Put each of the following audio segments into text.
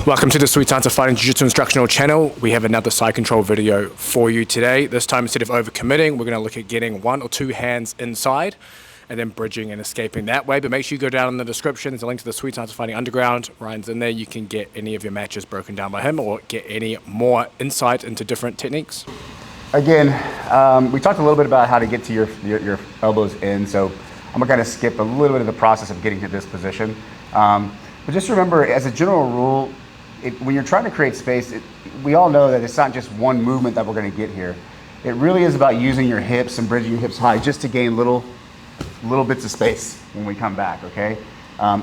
Welcome to the Sweet Science of Fighting Jiu-Jitsu instructional channel. We have another side control video for you today. This time, instead of overcommitting, we're going to look at getting 1 or 2 hands inside and then bridging and escaping that way. But make sure you go down in the description. There's a link to the Sweet Science of Fighting Underground. Ryan's in there. You can get any of your matches broken down by him or get any more insight into different techniques. Again, we talked a little bit about how to get to your elbows in, so I'm going to kind of skip a little bit of the process of getting to this position. But just remember, as a general rule, when you're trying to create space, we all know that it's not just one movement that we're going to get here. It really is about using your hips and bridging your hips high just to gain little bits of space when we come back, okay?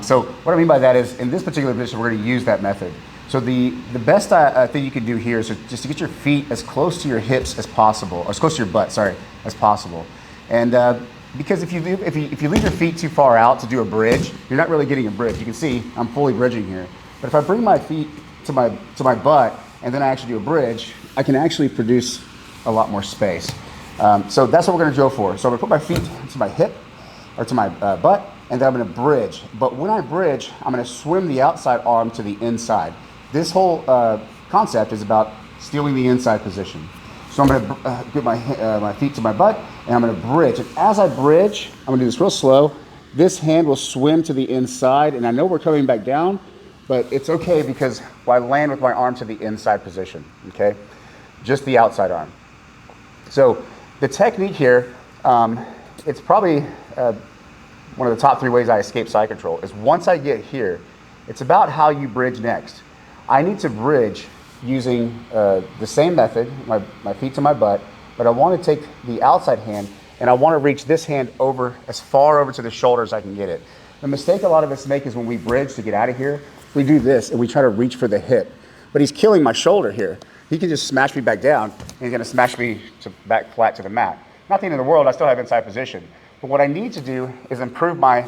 So what I mean by that is, in this particular position, we're going to use that method. So the best thing you can do here is just to get your feet as close to your hips as possible, or as close to your butt, sorry, as possible. And because if you leave your feet too far out to do a bridge, you're not really getting a bridge. You can see I'm fully bridging here. But if I bring my feet to my butt and then I actually do a bridge, I can actually produce a lot more space. So that's what we're going to go for. So I'm going to put my feet to my hip or to my butt, and then I'm going to bridge. But when I bridge, I'm going to swim the outside arm to the inside. This whole concept is about stealing the inside position. So I'm going to get my feet to my butt, and I'm going to bridge. And as I bridge, I'm going to do this real slow. This hand will swim to the inside, and I know we're coming back down, but it's okay because I land with my arm to the inside position, okay? Just the outside arm. So the technique here, it's probably one of the top 3 ways I escape side control, is once I get here, it's about how you bridge next. I need to bridge using the same method, my feet to my butt, but I want to take the outside hand and I want to reach this hand over as far over to the shoulder as I can get it. The mistake a lot of us make is when we bridge to get out of here, we do this and we try to reach for the hip. But he's killing my shoulder here. He can just smash me back down and he's going to smash me back flat to the mat. Not the end of the world, I still have inside position. But what I need to do is improve my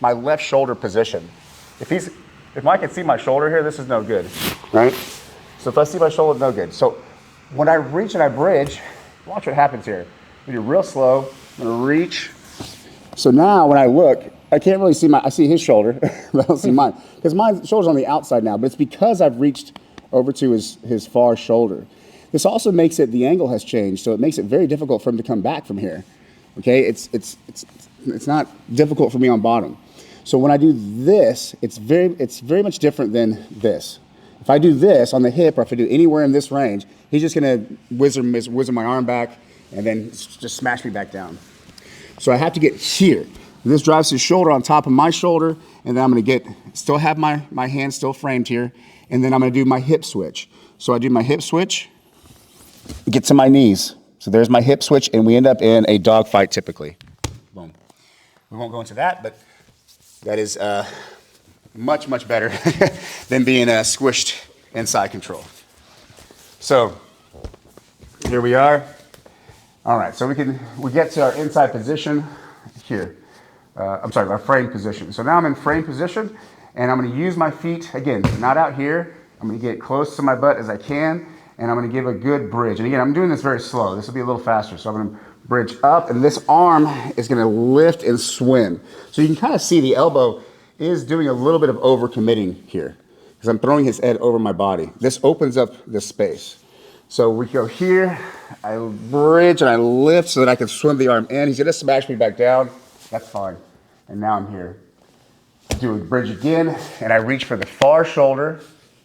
left shoulder position. If Mike can see my shoulder here, this is no good, right? So if I see my shoulder, no good. So when I reach and I bridge, watch what happens here. We do real slow, I'm gonna reach. So now when I look, I can't really see I see his shoulder, but I don't see mine. Because my shoulder's on the outside now, but it's because I've reached over to his far shoulder. This also makes it, the angle has changed, so it makes it very difficult for him to come back from here. Okay, it's not difficult for me on bottom. So when I do this, it's very much different than this. If I do this on the hip, or if I do anywhere in this range, he's just gonna whizzer my arm back and then just smash me back down. So I have to get here. This drives his shoulder on top of my shoulder, and then I'm gonna still have my hand still framed here, and then I'm gonna do my hip switch. So I do my hip switch, get to my knees. So there's my hip switch, and we end up in a dog fight typically. Boom. We won't go into that, but that is much, much better than being squished inside control. So here we are. All right, so we get to our inside position here. I'm sorry, our frame position. So now I'm in frame position, and I'm gonna use my feet, again, not out here. I'm gonna get close to my butt as I can, and I'm gonna give a good bridge. And again, I'm doing this very slow. This will be a little faster. So I'm gonna bridge up, and this arm is gonna lift and swim. So you can kind of see the elbow is doing a little bit of overcommitting here because I'm throwing his head over my body. This opens up this space. So we go here, I bridge and I lift so that I can swim the arm in. He's gonna smash me back down. That's fine. And now I'm here. I do a bridge again, and I reach for the far shoulder,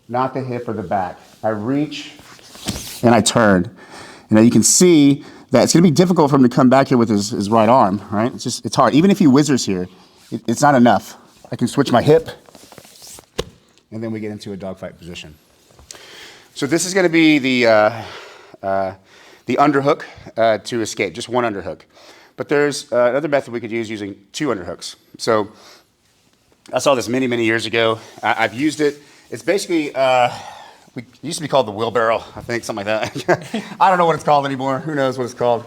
not the hip or the back. I reach and I turn. And now you can see that it's gonna be difficult for him to come back here with his right arm, right? It's hard. Even if he whizzers here, it's not enough. I can switch my hip, and then we get into a dogfight position. So this is gonna be the underhook to escape, just one underhook. But there's another method we could use using 2 underhooks. So I saw this many, many years ago. I've used it. It's basically, it used to be called the wheelbarrow, I think, something like that. I don't know what it's called anymore. Who knows what it's called?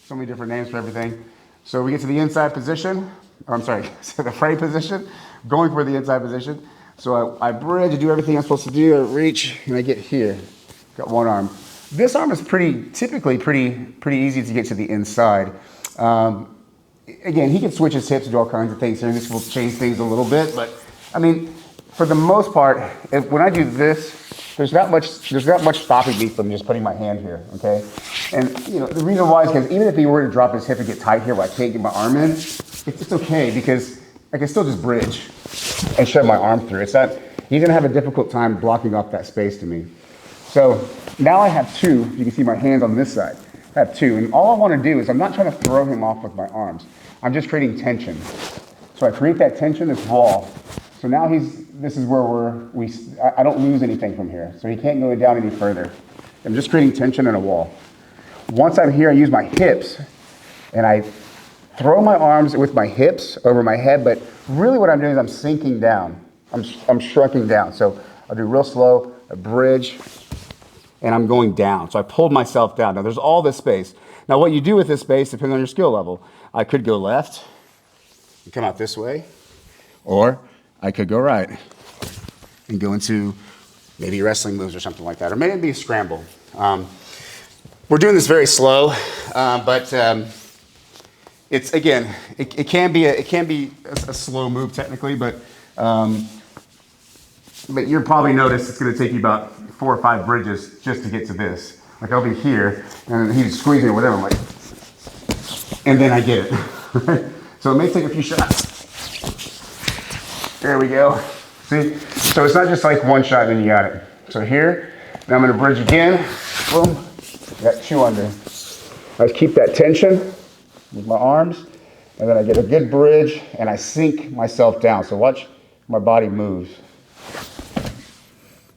So many different names for everything. So we get to the inside position, or I'm sorry, so the frame position, going for the inside position. So I bridge, I do everything I'm supposed to do, I reach, and I get here. Got one arm. This arm is typically pretty easy to get to the inside. Again, he can switch his hips and do all kinds of things here. This will change things a little bit, but I mean, for the most part, when I do this, there's not much stopping me from just putting my hand here, okay? And the reason why is because even if he were to drop his hip and get tight here where I can't get my arm in, it's okay because I can still just bridge and shove my arm through. It's not, he's gonna have a difficult time blocking off that space to me. So now I have two. You can see my hands on this side. I have two, and all I wanna do is I'm not trying to throw him off with my arms. I'm just creating tension. So I create that tension, this wall. So now this is where I don't lose anything from here. So he can't go down any further. I'm just creating tension in a wall. Once I'm here, I use my hips and I throw my arms with my hips over my head, but really what I'm doing is I'm sinking down. I'm shrinking down. So I'll do real slow, a bridge, and I'm going down. So I pulled myself down. Now there's all this space. Now what you do with this space depends on your skill level. I could go left and come out this way, or I could go right and go into maybe wrestling moves or something like that, or maybe it'd be a scramble. We're doing this very slow, but it's again, it can be a slow move technically, but you'll probably notice it's going to take you about 4 or 5 bridges just to get to this. Like I'll be here, and he's squeezing or whatever. I'm like, and then I get it. So it may take a few shots. There we go. See? So it's not just like one shot and then you got it. So here, now I'm gonna bridge again. Boom. Got 2 under. I keep that tension with my arms, and then I get a good bridge and I sink myself down. So watch my body moves.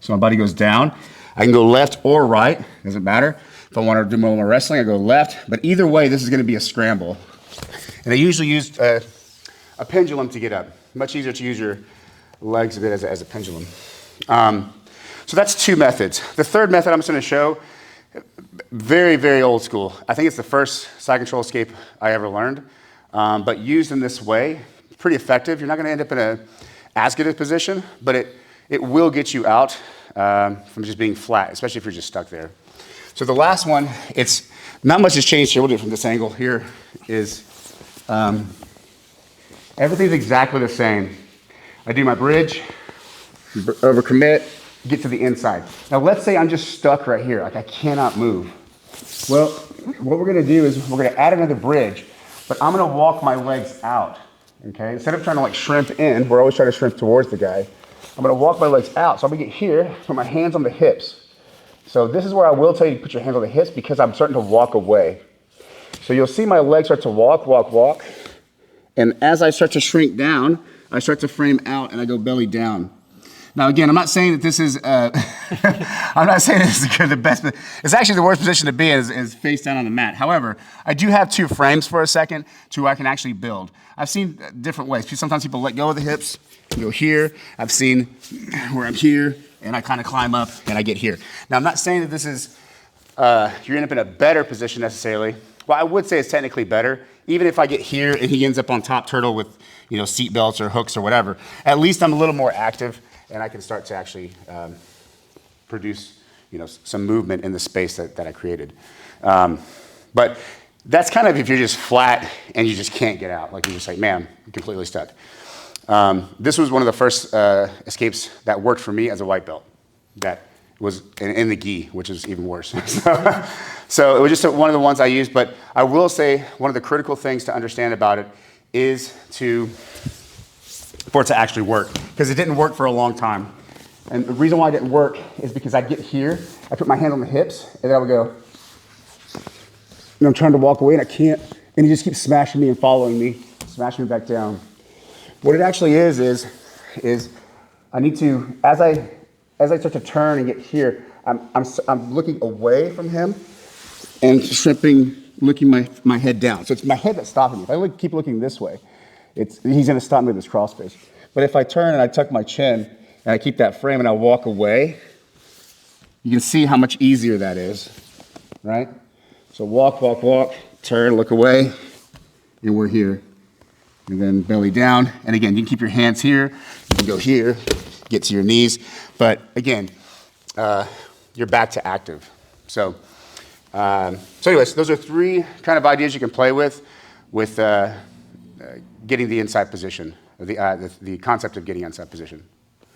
So my body goes down. I can go left or right, doesn't matter. If I want to do more wrestling, I go left. But either way, this is gonna be a scramble. And I usually use a pendulum to get up. Much easier to use your legs a bit as a pendulum. So that's 2 methods. The third method I'm just going to show, very, very old school. I think it's the first side control escape I ever learned. But used in this way, pretty effective. You're not going to end up in as good a position, but it will get you out from just being flat, especially if you're just stuck there. So the last one, it's not much has changed here. We'll do it from this angle. Here is everything's exactly the same. I do my bridge, overcommit, get to the inside. Now let's say I'm just stuck right here, like I cannot move. Well, what we're gonna do is we're gonna add another bridge, but I'm gonna walk my legs out, okay? Instead of trying to like shrimp in, we're always trying to shrimp towards the guy. I'm gonna walk my legs out. So I'm gonna get here, put my hands on the hips. So this is where I will tell you to put your hands on the hips because I'm starting to walk away. So you'll see my legs start to walk, walk, walk. And as I start to shrink down, I start to frame out and I go belly down. Now again, I'm not saying that this is, I'm not saying this is the best, but it's actually the worst position to be in is face down on the mat. However, I do have 2 frames for a second to where I can actually build. I've seen different ways. Sometimes people let go of the hips, go here. I've seen where I'm here and I kind of climb up and I get here. Now I'm not saying that this is, you're end up in a better position necessarily. Well, I would say it's technically better. Even if I get here and he ends up on top turtle with, seat belts or hooks or whatever, at least I'm a little more active and I can start to actually produce, some movement in the space that I created. But that's kind of if you're just flat and you just can't get out. Like you're just like, man, I'm completely stuck. This was one of the first escapes that worked for me as a white belt. That was in the gi, which is even worse. So it was just one of the ones I used, but I will say one of the critical things to understand about it is for it to actually work, because it didn't work for a long time. And the reason why it didn't work is because I'd get here, I put my hand on the hips, and then I would go, and I'm trying to walk away and I can't, and he just keeps smashing me and following me, smashing me back down. What it actually is I need to, as I start to turn and get here, I'm looking away from him and shrimping, looking my head down. So it's my head that's stopping me. If I keep looking this way, he's going to stop me with this cross face. But if I turn and I tuck my chin and I keep that frame and I walk away, you can see how much easier that is, right? So walk, walk, walk, turn, look away, and we're here. And then belly down. And again, you can keep your hands here. You can go here, get to your knees. But again, you're back to active. So anyways, those are 3 kind of ideas you can play with getting the inside position, the concept of getting inside position.